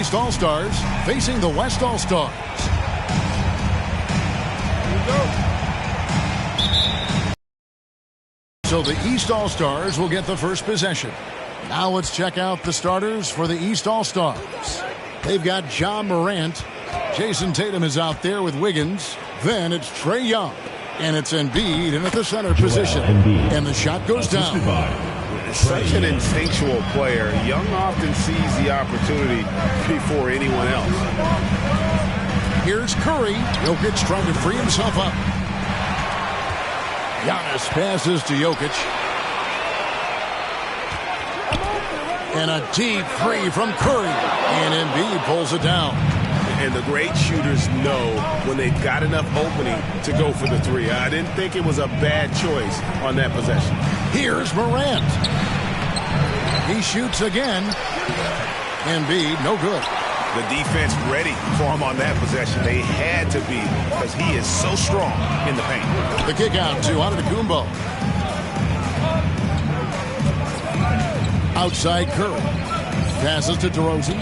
East All-Stars facing the West All-Stars. So the East All-Stars will get the first possession. Now let's check out the starters for the East All-Stars. They've got John Morant. Jason Tatum is out there with Wiggins. Then it's Trae Young. And it's Embiid in at the center position. And the shot goes down. Such an instinctual player. Young often sees the opportunity before anyone else. Here's Curry. Jokic trying to free himself up. Giannis passes to Jokic. And a deep three from Curry. And Embiid pulls it down. And the great shooters know when they've got enough opening to go for the three. I didn't think it was a bad choice on that possession. Here's Morant. He shoots again. Embiid, no good. The defense ready for him on that possession. They had to be because he is so strong in the paint. The kick out to Antetokounmpo. Outside Curry. Passes to DeRozan.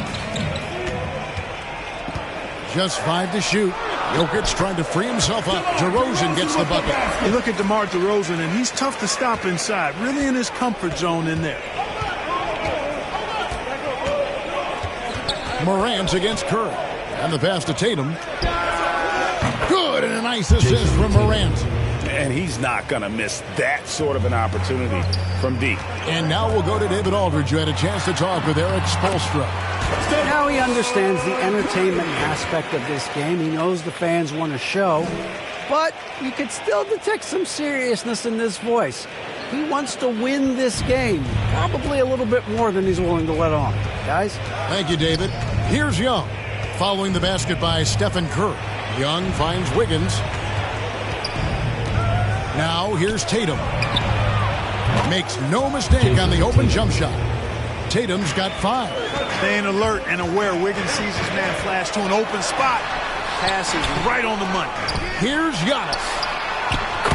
Just 5 to shoot. Jokic trying to free himself up. DeRozan gets the bucket. You look at DeMar DeRozan, and he's tough to stop inside. Really in his comfort zone in there. Morant against Curry. And the pass to Tatum. Good, and a nice assist from Morant. And he's not going to miss that sort of an opportunity from deep. And now we'll go to David Aldridge, who had a chance to talk with Eric Spoelstra. Now he understands the entertainment aspect of this game. He knows the fans want a show, but you could still detect some seriousness in this voice. He wants to win this game, probably a little bit more than he's willing to let on. Guys? Thank you, David. Here's Young, following the basket by Stephen Curry. Young finds Wiggins. Now here's Tatum. Makes no mistake on the open jump shot. Tatum's got 5. Staying alert and aware. Wiggins sees his man flash to an open spot. Pass is right on the money. Here's Giannis.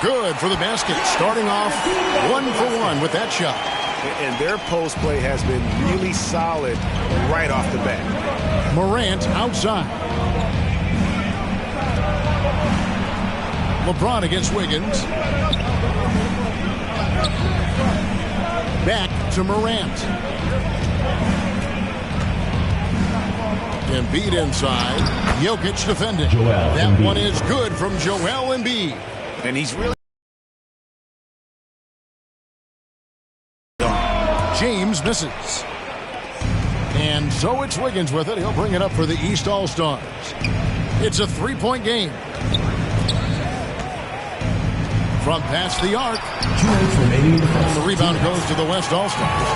Good for the basket. Starting off 1 for 1 with that shot. And their post play has been really solid right off the bat. Morant outside. LeBron against Wiggins. Back to Morant. Embiid inside. Jokic defending. That one is good from Joel Embiid. And he's really... James misses. And so it's Wiggins with it. He'll bring it up for the East All-Stars. It's a 3-point game. From past the arc. And the rebound goes to the West All-Stars.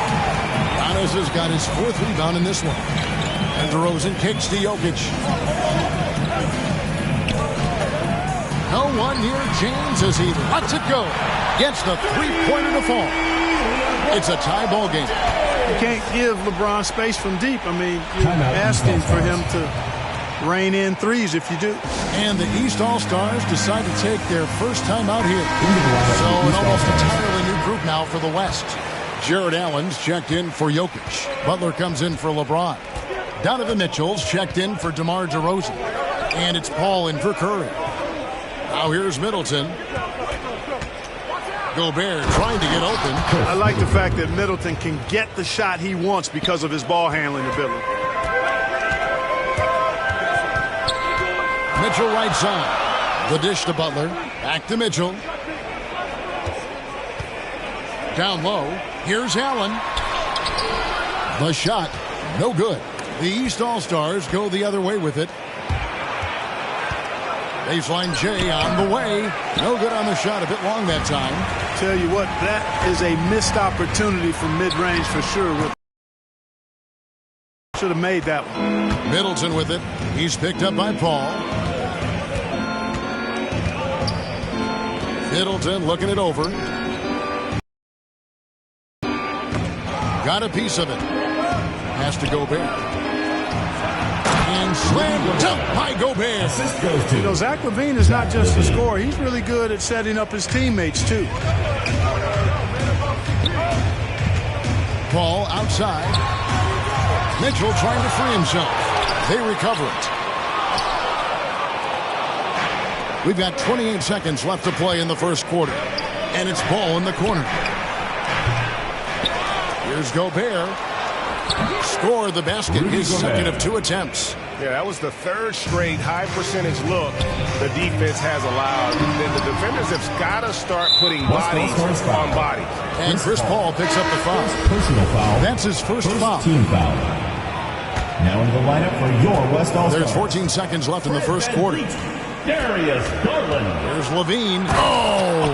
Giannis has got his 4th rebound in this one. And DeRozan kicks to Jokic. No one near James as he lets it go. Gets the 3-pointer to fall. It's a tie ball game. You can't give LeBron space from deep. I mean, you're asking for him to rain in threes if you do. And the East All-Stars decide to take their first time out here. So an almost entirely new group now for the West. Jared Allen's checked in for Jokic. Butler comes in for LeBron. Donovan Mitchell's checked in for DeMar DeRozan. And it's Paul in for Curry. Now here's Middleton. Gobert trying to get open. I like the fact that Middleton can get the shot he wants because of his ball handling ability. Mitchell right side. The dish to Butler. Back to Mitchell. Down low. Here's Allen. The shot. No good. The East All-Stars go the other way with it. Baseline J on the way. No good on the shot. A bit long that time. Tell you what, that is a missed opportunity from mid-range for sure. Should have made that one. Middleton with it. He's picked up by Paul. Middleton looking it over. Got a piece of it. Has to Gobert. And slammed up by Gobert. You know, Zach LaVine is not just a scorer. He's really good at setting up his teammates, too. Paul outside. Mitchell trying to free himself. They recover it. We've got 28 seconds left to play in the first quarter. And it's ball in the corner. Here's Gobert. Score the basket, his second of 2 attempts. Yeah, that was the third straight high percentage look the defense has allowed. The defenders have got to start putting bodies on bodies. And Chris Paul picks up the foul. Personal foul. That's his first foul. Team foul. Now in the lineup for your West All-Stars. There's 14 seconds left in the first quarter. Darius Garland. There's Levine. Oh!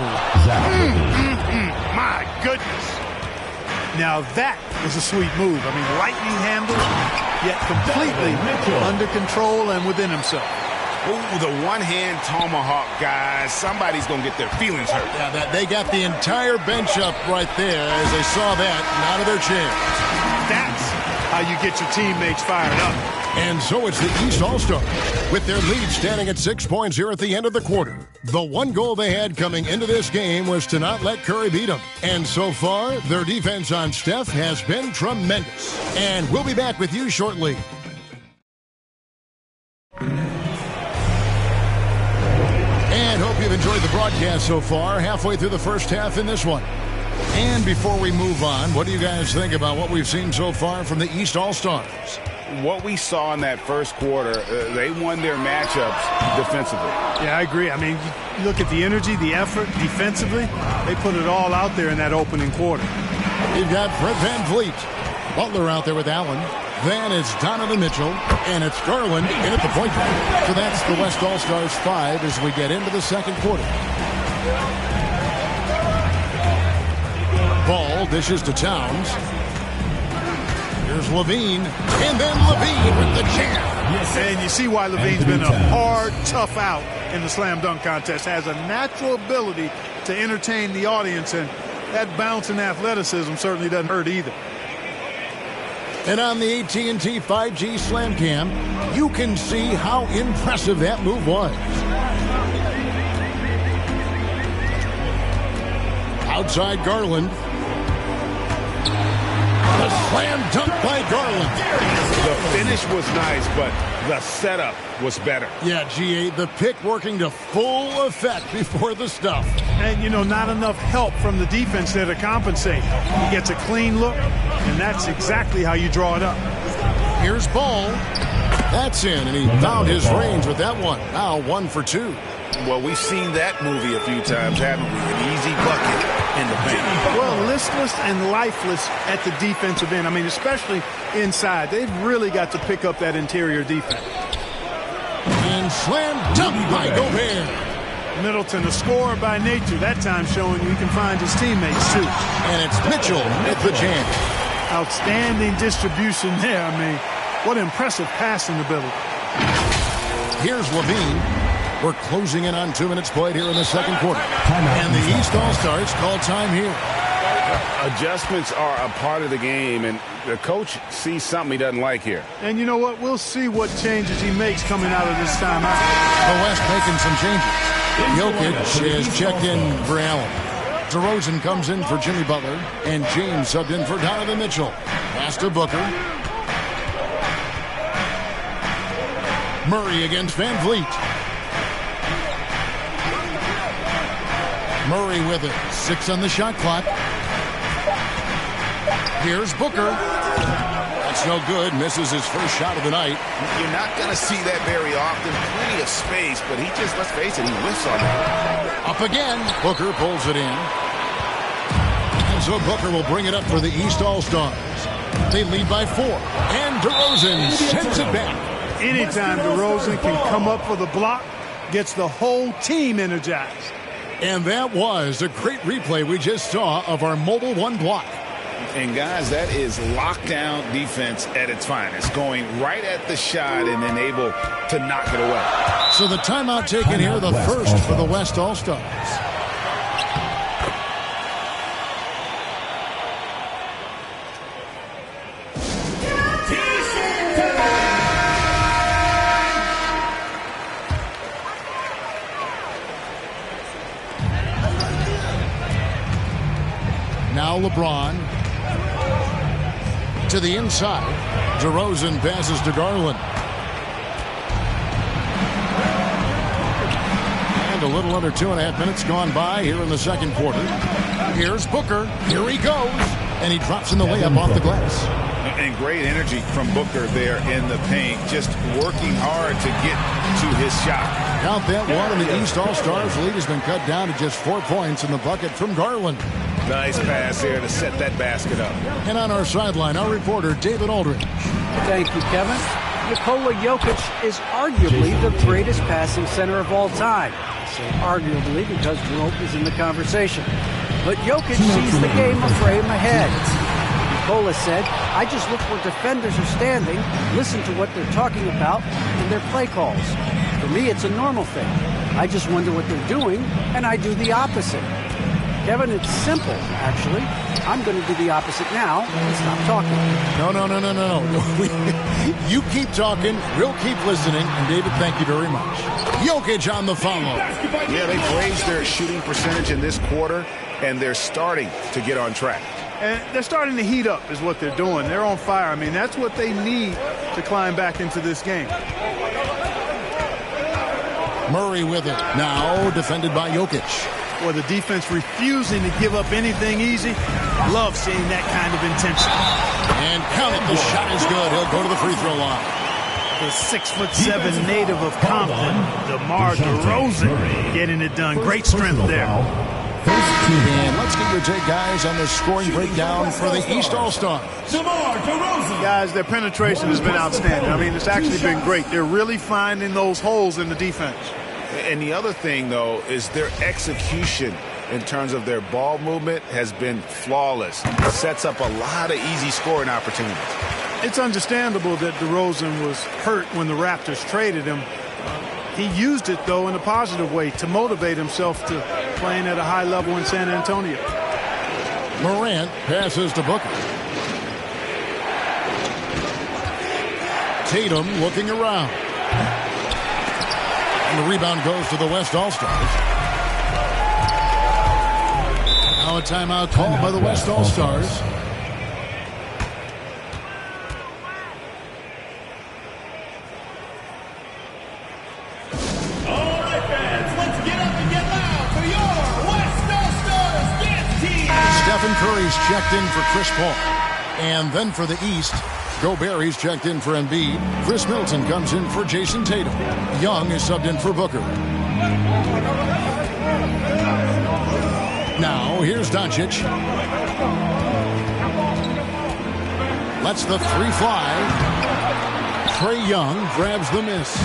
My goodness. Now that was a sweet move. I mean, lightning handle, yet completely under control and within himself. Ooh, the one-hand tomahawk, guys. Somebody's going to get their feelings hurt. Yeah, they got the entire bench up right there as they saw that and out of their chairs. That's how you get your teammates fired up. And so it's the East All-Stars with their lead standing at 6 points here at the end of the quarter. The one goal they had coming into this game was to not let Curry beat them. And so far, their defense on Steph has been tremendous. And we'll be back with you shortly. And hope you've enjoyed the broadcast so far, halfway through the first half in this one. And before we move on, what do you guys think about what we've seen so far from the East All-Stars? What we saw in that first quarter, they won their matchups defensively. Yeah, I agree. I mean, you look at the energy, the effort defensively. They put it all out there in that opening quarter. You've got Fred VanVleet. Butler out there with Allen. Then it's Donovan Mitchell. And it's Garland in at the point guard. So that's the West All-Stars 5 as we get into the second quarter. Ball dishes to Towns. Here's Levine, and then Levine with the jam. And you see why Levine's been a hard, tough out in the slam dunk contest. Has a natural ability to entertain the audience, and that bounce and athleticism certainly doesn't hurt either. And on the AT&T 5G Slam Cam, you can see how impressive that move was. Outside Garland. The slam dunk by Garland. The finish was nice, but the setup was better. Yeah, GA, the pick working to full effect before the stuff. And, you know, not enough help from the defense there to compensate. He gets a clean look, and that's exactly how you draw it up. Here's Ball. That's in, and he found his range with that one. Now 1 for 2. Well, we've seen that movie a few times, haven't we? An easy bucket in the paint. Well, listless and lifeless at the defensive end. I mean, especially inside. They've really got to pick up that interior defense. And slam dunk by Gobert. Middleton, a scorer by nature, that time showing he can find his teammates, too. And it's Mitchell at the jam. Outstanding distribution there. I mean, what impressive passing ability. Here's Levine. We're closing in on 2 minutes played here in the second quarter. And the East All-Stars call time here. Adjustments are a part of the game, and the coach sees something he doesn't like here. And you know what? We'll see what changes he makes coming out of this timeout. The West making some changes. Jokic is checked in for Allen. DeRozan comes in for Jimmy Butler. And James subbed in for Donovan Mitchell. Pass to Booker. Murray against VanVleet. Murray with it. 6 on the shot clock. Here's Booker. That's no good. Misses his first shot of the night. You're not going to see that very often. Plenty of space, but he just, let's face it, he whiffs on that. Up again. Booker pulls it in. And so Booker will bring it up for the East All-Stars. They lead by 4. And DeRozan sends it back. Anytime DeRozan can come up for the block, gets the whole team energized. And that was a great replay we just saw of our Mobile One block. And, guys, that is lockdown defense at its finest, going right at the shot and then able to knock it away. So the timeout taken here, the first for the West All-Stars. Now LeBron to the inside. DeRozan passes to Garland. A little under 2.5 minutes gone by here in the second quarter. Here's Booker. Here he goes. And he drops in the layup off the glass. And great energy from Booker there in the paint. Just working hard to get to his shot. Count that one, and the East All-Stars lead has been cut down to just 4 points in the bucket from Garland. Nice pass there to set that basket up. And on our sideline, our reporter, David Aldridge. Thank you, Kevin. Nikola Jokic is arguably the greatest passing center of all time. I say arguably because Wilt is in the conversation. But Jokic sees the game a frame ahead. Nikola said, I just look where defenders are standing, listen to what they're talking about, and their play calls. For me, it's a normal thing. I just wonder what they're doing, and I do the opposite. Kevin, it's simple, actually. I'm going to do the opposite now and stop talking. No. You keep talking, we'll keep listening, and David, thank you very much. Jokic on the follow. Yeah, they've raised their shooting percentage in this quarter, and they're starting to get on track. And they're starting to heat up is what they're doing. They're on fire. I mean, that's what they need to climb back into this game. Murray with it. Now defended by Jokic. Or the defense refusing to give up anything easy. Love seeing that kind of intensity. And count it. The shot is good. He'll go to the free throw line. The 6'7" native of Compton, DeMar DeRozan, getting it done. Great strength there. And let's get your take, guys, on the scoring breakdown for the East All-Stars. Guys, their penetration has been outstanding. I mean, it's actually been great. They're really finding those holes in the defense. And the other thing, though, is their execution in terms of their ball movement has been flawless. Sets up a lot of easy scoring opportunities. It's understandable that DeRozan was hurt when the Raptors traded him. He used it, though, in a positive way to motivate himself to playing at a high level in San Antonio. Morant passes to Booker. Tatum looking around. And the rebound goes to the West All-Stars. Now a timeout called by the West All-Stars. Stephen Curry's checked in for Chris Paul. And then for the East, Gobert, he's checked in for Embiid. Chris Middleton comes in for Jason Tatum. Young is subbed in for Booker. Now, here's Doncic. Lets the three fly. Trae Young grabs the miss.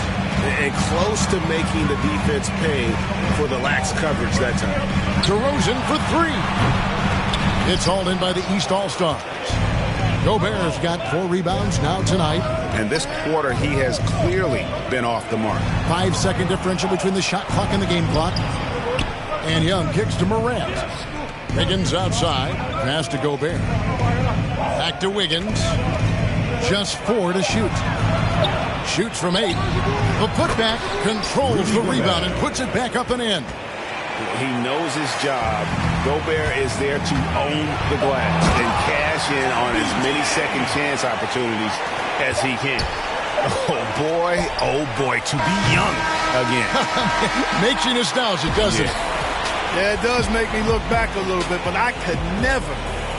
And close to making the defense pay for the lax coverage that time. DeRozan for three. It's hauled in by the East All-Stars. Gobert's got 4 rebounds now tonight. And this quarter, he has clearly been off the mark. 5-second differential between the shot clock and the game clock. And Young kicks to Morant. Wiggins outside. Pass to Gobert. Back to Wiggins. Just 4 to shoot. Shoots from 8. The putback controls the rebound and puts it back up and in. He knows his job. Gobert is there to own the glass and cash in on as many second chance opportunities as he can. Oh boy, to be young again. Makes you nostalgic, doesn't it? Yeah, it does make me look back a little bit, but I could never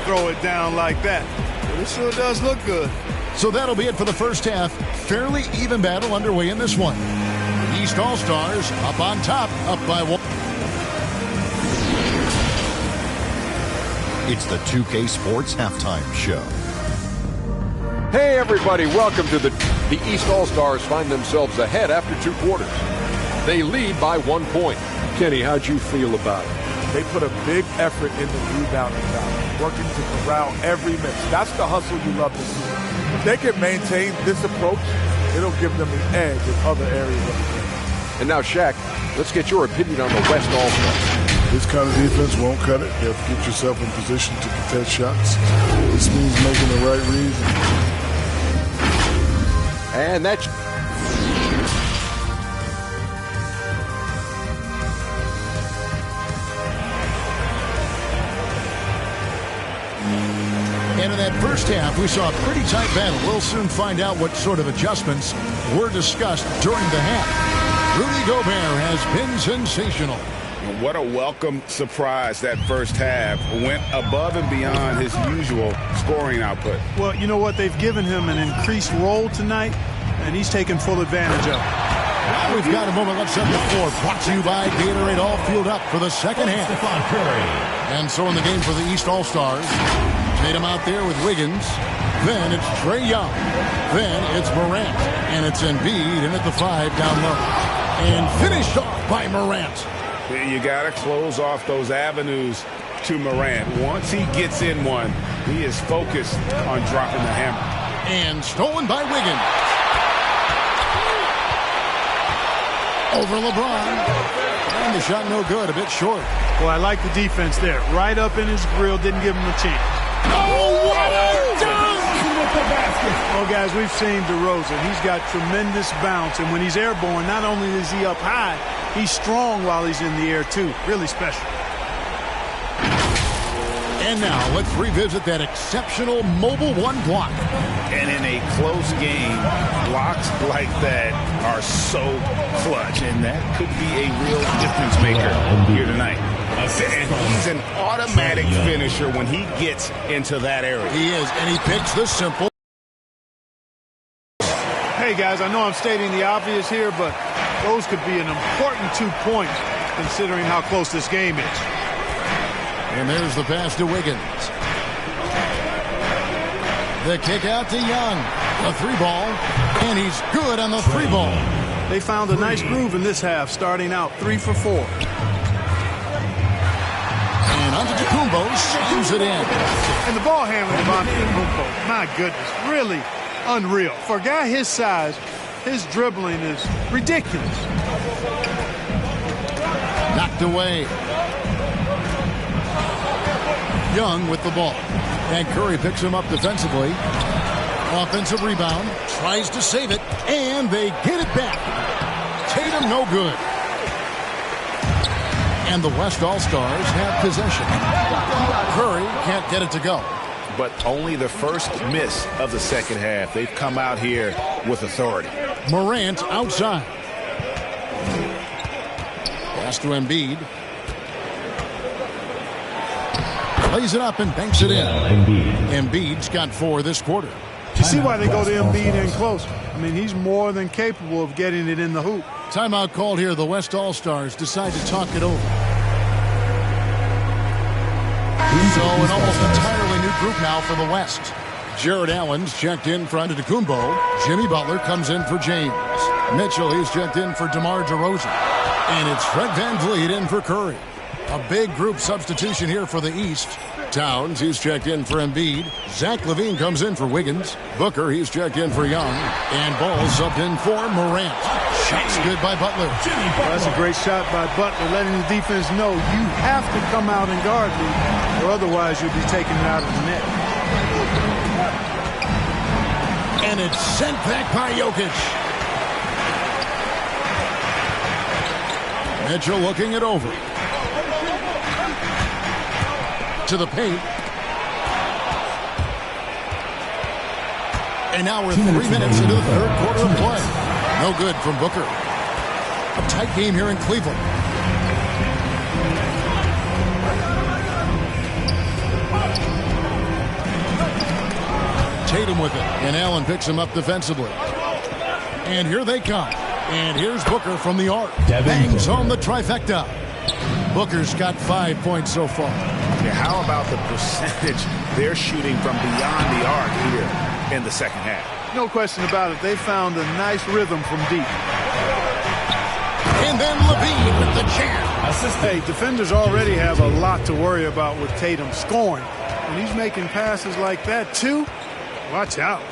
throw it down like that. But it sure does look good. So that'll be it for the first half. Fairly even battle underway in this one. The East All-Stars up on top, up by 1. It's the 2K Sports Halftime Show. Hey, everybody. Welcome to the East All-Stars find themselves ahead after 2 quarters. They lead by 1 point. Kenny, how'd you feel about it? They put a big effort in the rebounding now, working to corral every miss. That's the hustle you love to see. If they can maintain this approach, it'll give them the edge in other areas of the game. And now, Shaq, let's get your opinion on the West All-Stars. This kind of defense won't cut it. You have to get yourself in position to contest shots. This means making the right read. And that's... And in that first half, we saw a pretty tight battle. We'll soon find out what sort of adjustments were discussed during the half. Rudy Gobert has been sensational. What a welcome surprise that first half. Went above and beyond his usual scoring output. Well, you know what? They've given him an increased role tonight, and he's taken full advantage of it. Now we've got a moment left set the floor. Brought to you by Gatorade, all fueled up for the second half. And so in the game for the East All-Stars, Tatum out there with Wiggins. Then it's Trae Young. Then it's Morant. And it's Embiid in at the 5 down low. And finished off by Morant. You got to close off those avenues to Morant. Once he gets in one, he is focused on dropping the hammer. And stolen by Wiggins. Over LeBron. And the shot no good, a bit short. Well, I like the defense there. Right up in his grill, didn't give him a chance. Oh, what a dunk! Well, guys, we've seen DeRozan. He's got tremendous bounce, and when he's airborne, not only is he up high, he's strong while he's in the air, too. Really special. And now let's revisit that exceptional mobile one block. And in a close game, blocks like that are so clutch, and that could be a real difference maker here tonight. And he's an automatic finisher when he gets into that area. He is, and he picks the simple. Hey, guys, I know I'm stating the obvious here, but those could be an important 2 points considering how close this game is. And there's the pass to Wiggins. The kick out to Young. The 3-ball. And he's good on the 3-ball. They found a nice groove in this half, starting out 3 for 4. And Antetokounmpo slams it in. And the ball handling of Antetokounmpo, my goodness, really unreal. For a guy his size, his dribbling is ridiculous. Knocked away. Young with the ball. And Curry picks him up defensively. Offensive rebound. Tries to save it. And they get it back. Tatum no good. And the West All-Stars have possession. Curry can't get it to go. But only the first miss of the second half. They've come out here with authority. Morant outside. Pass to Embiid. Lays it up and banks it in. Embiid's got 4 this quarter. You see why they go to Embiid in close. I mean, he's more than capable of getting it in the hoop. Timeout called here. The West All-Stars decide to talk it over. So an almost entirely new group now for the West. Jared Allen's checked in for Antetokounmpo. Jimmy Butler comes in for James. Mitchell, he's checked in for DeMar DeRozan. And it's Fred VanVleet in for Curry. A big group substitution here for the East. Towns, he's checked in for Embiid. Zach LaVine comes in for Wiggins. Booker, he's checked in for Young. And Ball subbed in for Morant. Shot's good by Butler. Well, that's a great shot by Butler, letting the defense know you have to come out and guard me, or otherwise you'll be taking it out of the net. And it's sent back by Jokic. Mitchell looking it over. To the paint. And now we're 3 minutes into the third quarter of play. No good from Booker. A tight game here in Cleveland. Tatum with it. And Allen picks him up defensively. And here they come. And here's Booker from the arc. Bangs home the trifecta. Booker's got 5 points so far. Yeah, how about the percentage they're shooting from beyond the arc here in the second half? No question about it. They found a nice rhythm from deep. And then LaVine with the jam. Hey, defenders already have a lot to worry about with Tatum scoring. When he's making passes like that, too, watch out.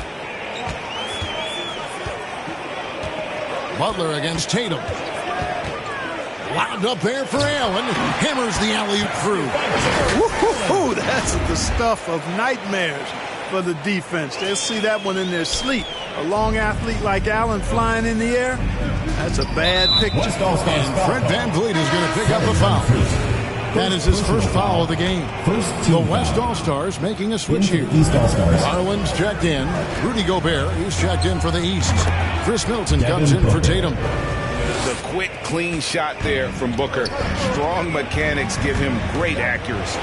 Butler against Tatum. Lobbed up there for Allen. Hammers the alley-oop through. Woo-hoo-hoo, that's the stuff of nightmares for the defense. They'll see that one in their sleep. A long athlete like Allen flying in the air, that's a bad picture. And Fred VanVleet is going to pick up a foul. That is his first foul of the game. The West All-Stars making a switch here. Garland's checked in. Rudy Gobert, he's checked in for the East. Chris Middleton comes in for Tatum. The quick, clean shot there from Booker. Strong mechanics give him great accuracy.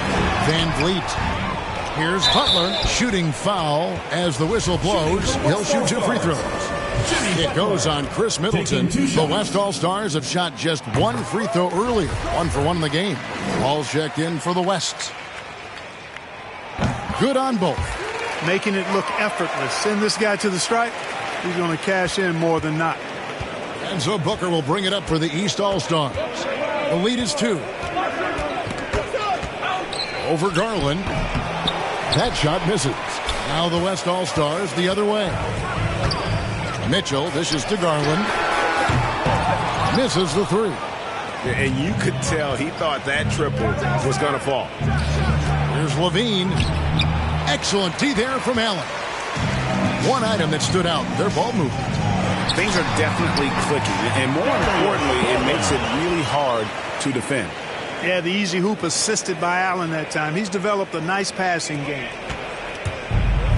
Van Vliet. Here's Butler shooting foul as the whistle blows. He'll shoot 2 free throws. It goes on Chris Middleton. The West All-Stars have shot just 1 free throw earlier. 1 for 1 in the game. Ball's checked in for the West. Good on both. Making it look effortless. Send this guy to the stripe. He's going to cash in more than not. And so Booker will bring it up for the East All-Stars. The lead is 2. Over Garland. That shot misses. Now the West All-Stars the other way. Mitchell dishes to Garland. Misses the 3. And you could tell he thought that triple was going to fall. Here's Levine. Excellent D there from Allen. One item that stood out, their ball movement. Things are definitely clicking. And more importantly, it makes it really hard to defend. Yeah, the easy hoop assisted by Allen that time. He's developed a nice passing game.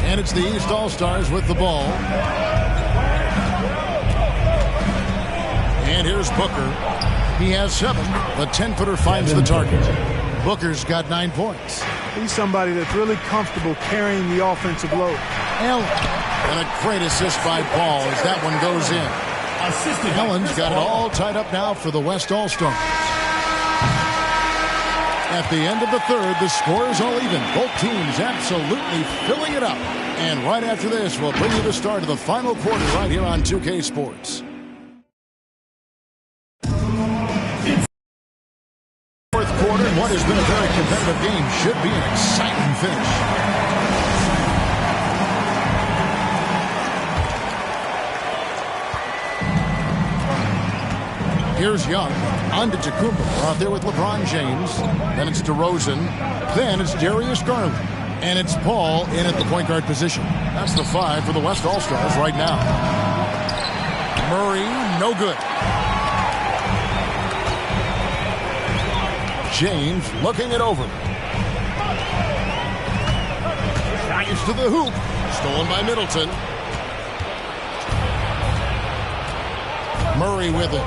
And it's the East All-Stars with the ball. And here's Booker. He has 7. The 10-footer finds the target. Booker's got 9 points. He's somebody that's really comfortable carrying the offensive load. Allen. And a great assist by Paul as that one goes in. Allen's got it all tied up now for the West All-Stars. At the end of the 3rd, the score is all even. Both teams absolutely filling it up. And right after this, we'll bring you the start of the final quarter right here on 2K Sports. Fourth quarter, what has been a very competitive game, should be an exciting finish. Here's Young. Nba2k out there with LeBron James. Then it's DeRozan. Then it's Darius Garland. And it's Paul in at the point guard position. That's the 5 for the West All-Stars right now. Murray, no good. James looking it over. Drives to the hoop. Stolen by Middleton. Murray with it.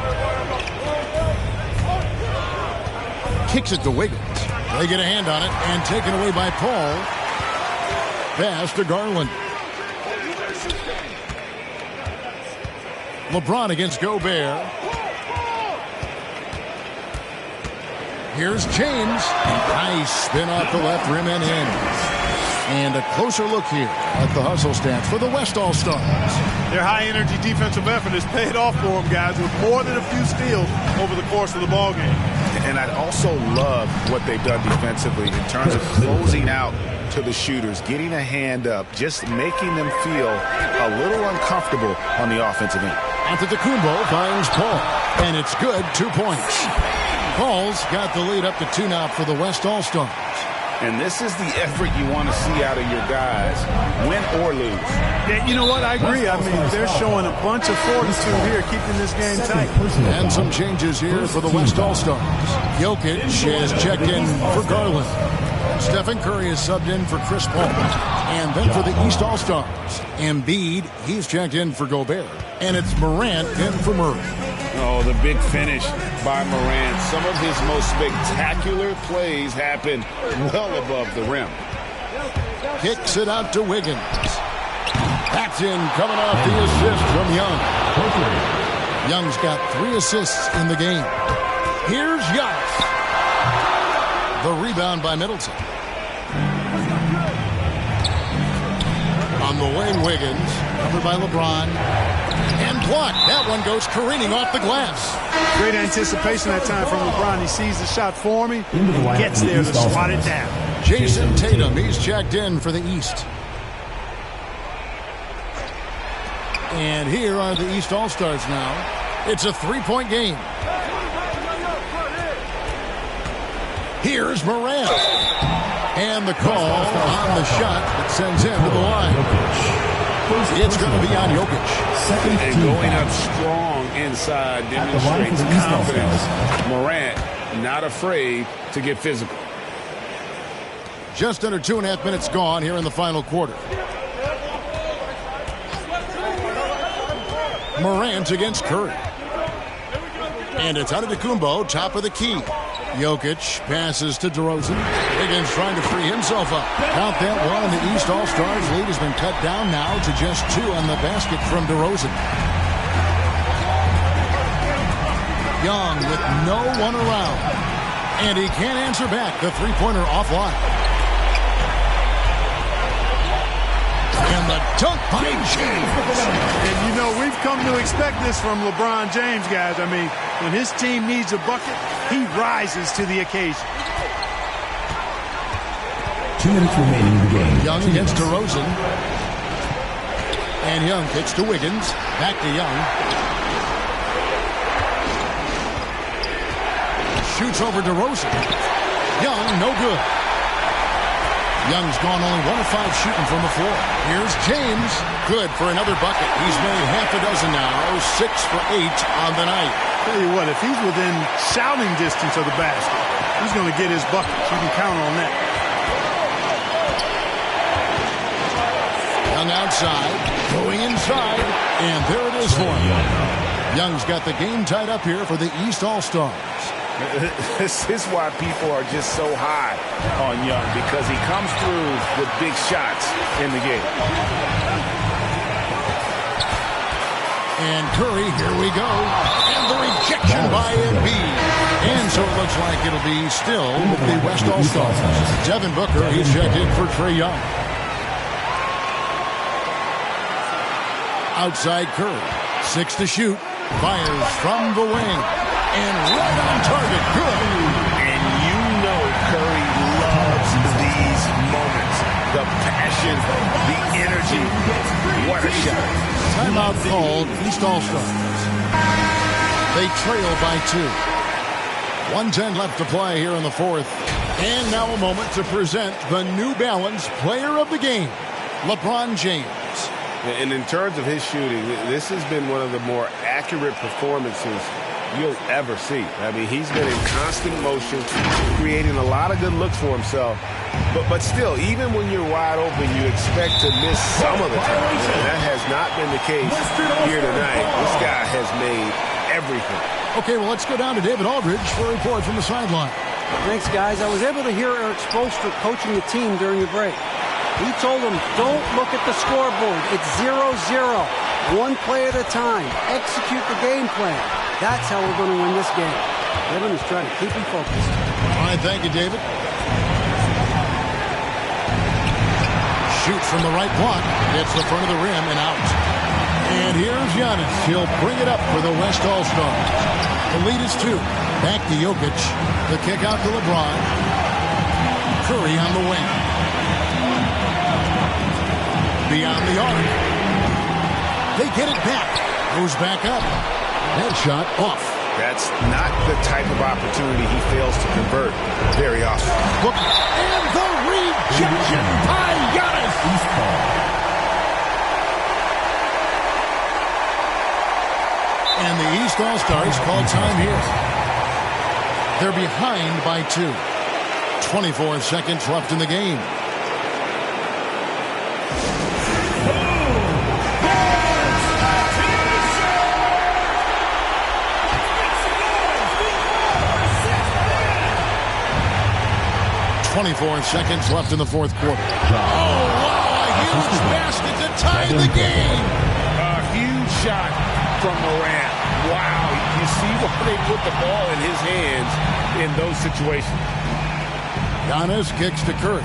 Kicks it to Wiggins. They get a hand on it and taken away by Paul. Pass to Garland. LeBron against Gobert. Here's James. Nice spin off the left rim and in. And a closer look here at the hustle stats for the West All-Stars. Their high-energy defensive effort has paid off for them, guys, with more than a few steals over the course of the ballgame. And I also love what they've done defensively in terms of closing out to the shooters, getting a hand up, just making them feel a little uncomfortable on the offensive end. Antetokounmpo finds Paul, and it's good, 2 points. Paul's got the lead up to 2 now for the West All-Stars. And this is the effort you want to see out of your guys, win or lose. Yeah, you know what? I agree. I mean, they're showing a bunch of fortitude here, keeping this game tight. And some changes here for the West All-Stars. Jokic has checked in for Garland. Stephen Curry is subbed in for Chris Paul. And then for the East All-Stars, Embiid, he's checked in for Gobert. And it's Morant in for Murray. Oh, the big finish by Morant. Some of his most spectacular plays happen well above the rim. Kicks it out to Wiggins. That's in, coming off the assist from Young. Young's got 3 assists in the game. Here's Giannis. The rebound by Middleton. On the wing, Wiggins. Covered by LeBron. And blocked. That one goes careening off the glass. Great anticipation that time from LeBron. He sees the shot forming. He gets there to swat it down. Jason Tatum, he's checked in for the East. And here are the East All-Stars now. It's a 3-point game. Here's Morant. And the call on the shot that sends him to the line. It's going to be on Jokic. And going up strong inside demonstrates confidence. Morant not afraid to get physical. Just under 2.5 minutes gone here in the final quarter. Morant against Curry. And it's Antetokounmpo, top of the key. Jokic passes to DeRozan. Wiggins trying to free himself up. Count that one, and the East All-Stars lead has been cut down now to just 2 on the basket from DeRozan. Young with no one around. And he can't answer back. The three-pointer offline. And the dunk by James. And you know, we've come to expect this from LeBron James, guys. I mean, when his team needs a bucket, he rises to the occasion. 2 minutes remaining in the game. Young against DeRozan. And Young kicks to Wiggins. Back to Young. Shoots over DeRozan. Young, no good. Young's gone only 1 of 5 shooting from the floor. Here's James. Good for another bucket. He's made half a dozen now. 6 for 8 on the night. Tell you what, if he's within shouting distance of the basket, he's going to get his buckets. You can count on that. Young outside. Going inside. And there it is for him. Young's got the game tied up here for the East All-Stars. This is why people are just so high on Young, because he comes through with big shots in the game. And Curry, here we go. And the rejection by Embiid. And so it looks like it'll be still the West All-Stars. Devin Booker, he's checked in for Trae Young. Outside Curry. 6 to shoot. Fires from the wing. And right on target. Good. And you know Curry loves these moments. The passion, the energy. What a shot. Timeout called. East All-Stars. They trail by 2. 1:10 left to play here in the fourth. And now a moment to present the New Balance Player of the Game, LeBron James. And in terms of his shooting, this has been one of the more accurate performances you'll ever see. I mean, he's been in constant motion, creating a lot of good looks for himself. But still, even when you're wide open, you expect to miss some of the time. And that has not been the case here tonight. This guy has made everything. Okay, well, let's go down to David Aldridge for a report from the sideline. Thanks, guys. I was able to hear Eric Spoelstra coaching the team during the break. He told them, don't look at the scoreboard. It's 0-0. One play at a time. Execute the game plan. That's how we're going to win this game. Devin is trying to keep him focused. All right, thank you, David. Shoots from the right block. Hits the front of the rim and out. And here's Giannis. He'll bring it up for the West All-Stars. The lead is 2. Back to Jokic. The kick out to LeBron. Curry on the wing. Beyond the arc. They get it back. Goes back up. That shot off. That's not the type of opportunity he fails to convert very often. Look, and the rejection by Giannis. And the East All-Stars call time here. They're behind by 2. 24 seconds left in the game. .24 seconds left in the fourth quarter. Oh, wow, a huge basket to tie the game. A huge shot from Morant. Wow, you see why they put the ball in his hands in those situations. Giannis kicks to Curry.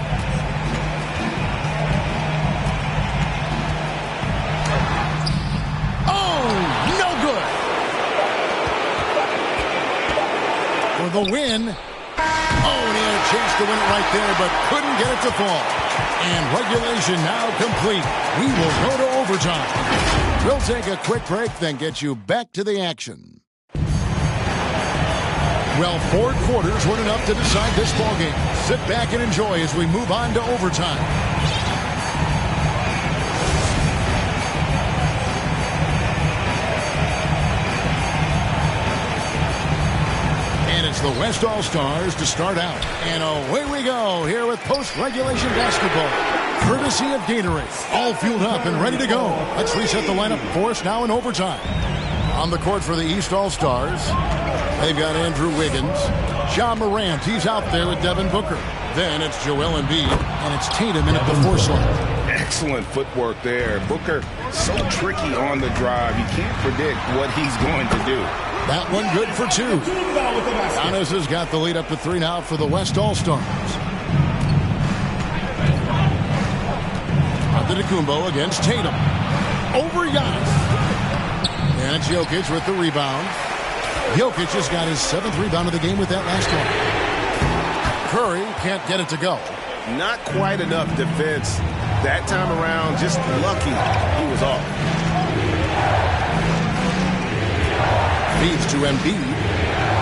Oh, no good. For the win. Oh, and he had a chance to win it right there, but couldn't get it to fall. And regulation now complete. We will go to overtime. We'll take a quick break, then get you back to the action. Well, 4 quarters weren't enough to decide this ballgame. Sit back and enjoy as we move on to overtime. It's the West All-Stars to start out. And away we go here with post-regulation basketball. Courtesy of Gatorade. All fueled up and ready to go. Let's reset the lineup for us now in overtime. On the court for the East All-Stars, they've got Andrew Wiggins. John Morant, he's out there with Devin Booker. Then it's Joel Embiid, and it's Tatum in at the 4 slot. Excellent footwork there. Booker, so tricky on the drive. You can't predict what he's going to do. That one good for 2. Giannis has got the lead up to 3 now for the West All-Stars. Antetokounmpo against Tatum. Over Giannis. And it's Jokic with the rebound. Jokic has got his 7th rebound of the game with that last one. Curry can't get it to go. Not quite enough defense that time around. Just lucky he was off. Feeds to Embiid.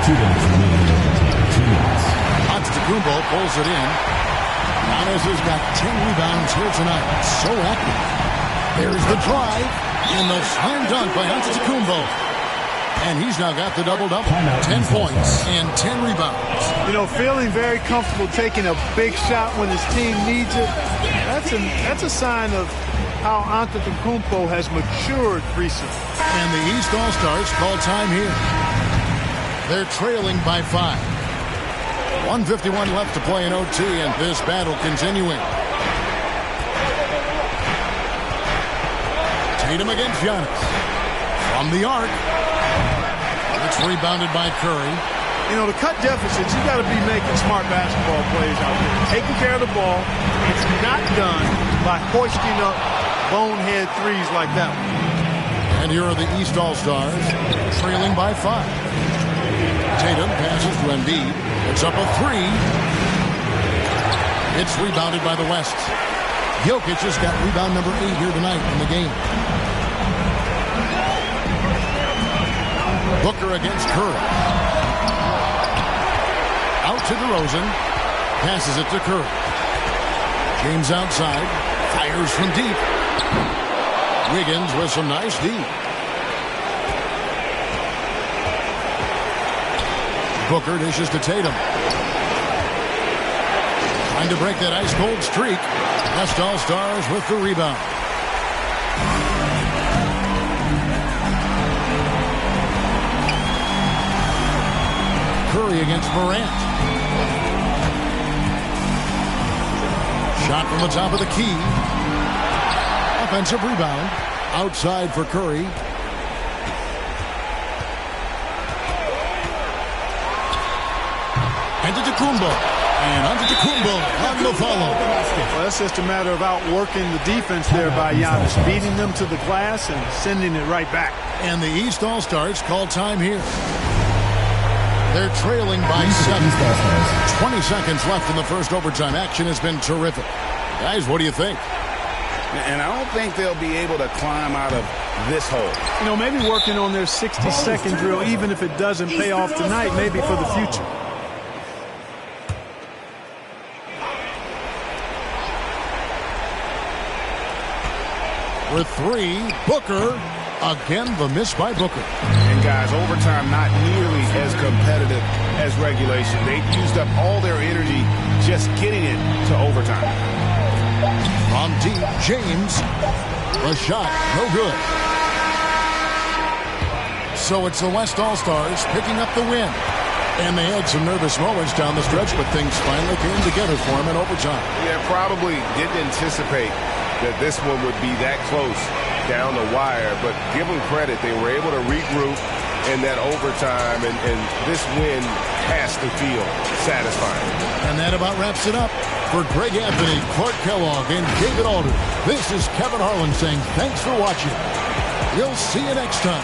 2 minutes remaining. 2 minutes. Antetokounmpo pulls it in. Giannis has got 10 rebounds here tonight. So active. There's the drive. And the slam dunk by Antetokounmpo. And he's now got the double-double. 10 points and 10 rebounds. You know, feeling very comfortable taking a big shot when his team needs it. That's a sign of how Antetokounmpo has matured recently. And the East All-Stars call time here. They're trailing by 5. 1:51 left to play in OT, and this battle continuing. Tatum against Giannis. From the arc. It's rebounded by Curry. You know, to cut deficits, you got to be making smart basketball plays out there. Taking care of the ball. It's not done by hoisting up bonehead threes like that one. And here are the East All-Stars trailing by 5. Tatum passes to Embiid. It's up a 3. It's rebounded by the West. Jokic has got rebound number 8 here tonight in the game. Booker against Curry. Out to DeRozan. Passes it to Curry. James outside. Fires from deep. Wiggins with some nice D. Booker dishes to Tatum. Trying to break that ice-cold streak. West All-Stars with the rebound. Curry against Morant. Shot from the top of the key. Offensive rebound. Outside for Curry. Antetokounmpo. And Antetokounmpo on the follow. Well, that's just a matter of outworking the defense there by Giannis. Beating them to the glass and sending it right back. And the East All-Stars call time here. They're trailing by 7. 20 seconds left in the first overtime. Action has been terrific. Guys, what do you think? And I don't think they'll be able to climb out of this hole. You know, maybe working on their 60-second drill, even if it doesn't pay off tonight, maybe for the future. For 3, Booker. Again, the miss by Booker. And guys, overtime not nearly as competitive as regulation. They've used up all their energy just getting it to overtime. From deep, James. The shot, no good. So it's the West All-Stars picking up the win. And they had some nervous moments down the stretch, but things finally came together for them in overtime. Yeah, probably didn't anticipate that this one would be that close down the wire, but give them credit. They were able to regroup in that overtime, and this win has to feel satisfying. And that about wraps it up. For Greg Anthony, Clark Kellogg, and David Alder, this is Kevin Harlan saying thanks for watching. We'll see you next time.